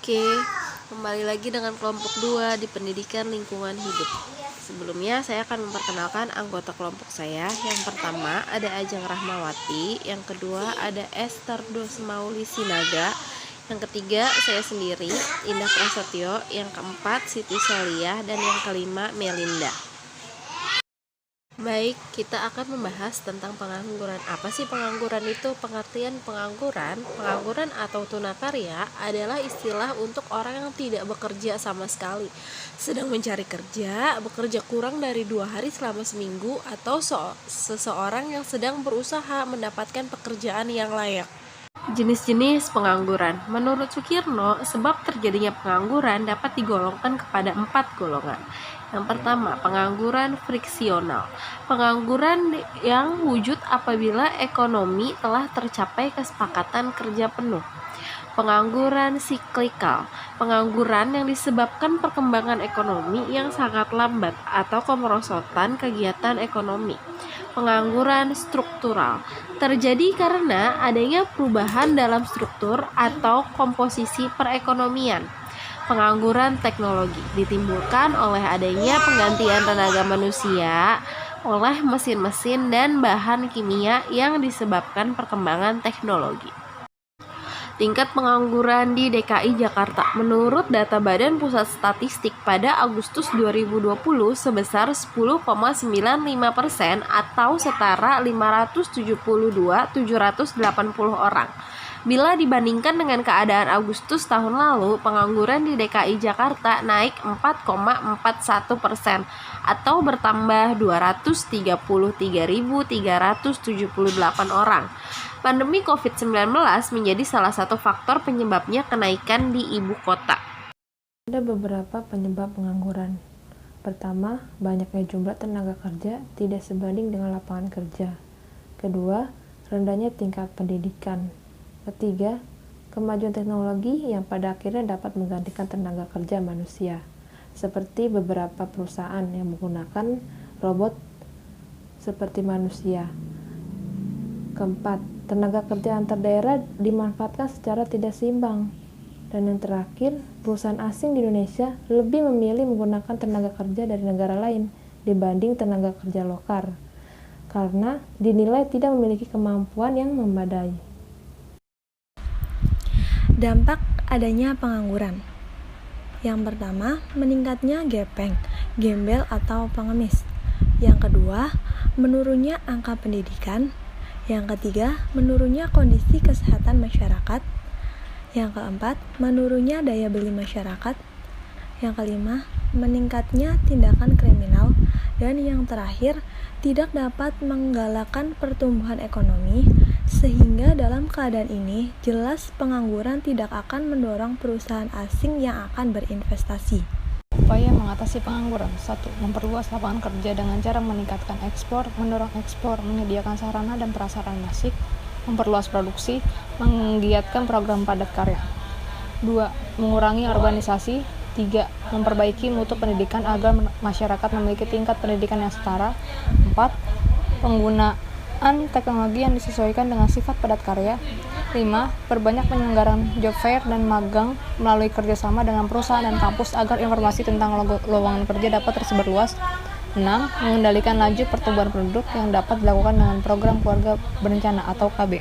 Oke, kembali lagi dengan kelompok 2 di pendidikan lingkungan hidup. Sebelumnya saya akan memperkenalkan anggota kelompok saya. Yang pertama ada Ajeng Rahmawati, yang kedua ada Esther Dosmauli Sinaga, yang ketiga saya sendiri, Indah Prasetyo, yang keempat Siti Soliah, dan yang kelima Melinda. Baik, kita akan membahas tentang pengangguran. Apa sih pengangguran itu? Pengertian pengangguran atau tunakarya adalah istilah untuk orang yang tidak bekerja sama sekali, sedang mencari kerja, bekerja kurang dari 2 hari selama seminggu, atau seseorang yang sedang berusaha mendapatkan pekerjaan yang layak. Jenis-jenis pengangguran. Menurut Sukirno, sebab terjadinya pengangguran dapat digolongkan kepada 4 golongan. Yang pertama, pengangguran friksional. Pengangguran yang wujud apabila ekonomi telah tercapai kesepakatan kerja penuh. Pengangguran siklikal. Pengangguran yang disebabkan perkembangan ekonomi yang sangat lambat atau kemerosotan kegiatan ekonomi. Pengangguran struktural terjadi karena adanya perubahan dalam struktur atau komposisi perekonomian. Pengangguran teknologi ditimbulkan oleh adanya penggantian tenaga manusia oleh mesin-mesin dan bahan kimia yang disebabkan perkembangan teknologi. Tingkat pengangguran di DKI Jakarta menurut data Badan Pusat Statistik pada Agustus 2020 sebesar 10,95% atau setara 572.780 orang. Bila dibandingkan dengan keadaan Agustus tahun lalu, pengangguran di DKI Jakarta naik 4,41% atau bertambah 233.378 orang. Pandemi COVID-19 menjadi salah satu faktor penyebabnya kenaikan di ibu kota. Ada beberapa penyebab pengangguran. Pertama, banyaknya jumlah tenaga kerja tidak sebanding dengan lapangan kerja. Kedua, rendahnya tingkat pendidikan. Ketiga, kemajuan teknologi yang pada akhirnya dapat menggantikan tenaga kerja manusia, seperti beberapa perusahaan yang menggunakan robot seperti manusia. Keempat, tenaga kerja antar daerah dimanfaatkan secara tidak seimbang. Dan yang terakhir, perusahaan asing di Indonesia lebih memilih menggunakan tenaga kerja dari negara lain dibanding tenaga kerja lokal, karena dinilai tidak memiliki kemampuan yang memadai. Dampak adanya pengangguran. Yang pertama, meningkatnya gepeng, gembel atau pengemis. Yang kedua, menurunnya angka pendidikan. Yang ketiga, menurunnya kondisi kesehatan masyarakat. Yang keempat, menurunnya daya beli masyarakat. Yang kelima, meningkatnya tindakan kriminal. Dan yang terakhir, tidak dapat menggalakkan pertumbuhan ekonomi, sehingga dalam keadaan ini, jelas pengangguran tidak akan mendorong perusahaan asing yang akan berinvestasi. Upaya mengatasi pengangguran. 1. Memperluas lapangan kerja dengan cara meningkatkan ekspor, mendorong ekspor, menyediakan sarana dan prasarana basic, memperluas produksi, menggiatkan program padat karya. 2. Mengurangi urbanisasi. 3. Memperbaiki mutu pendidikan agar masyarakat memiliki tingkat pendidikan yang setara. 4. Penggunaan teknologi yang disesuaikan dengan sifat padat karya. 5. Perbanyak penyelenggaraan job fair dan magang melalui kerjasama dengan perusahaan dan kampus agar informasi tentang lowongan kerja dapat tersebar luas. 6. Mengendalikan laju pertumbuhan penduduk yang dapat dilakukan dengan program keluarga berencana atau KB.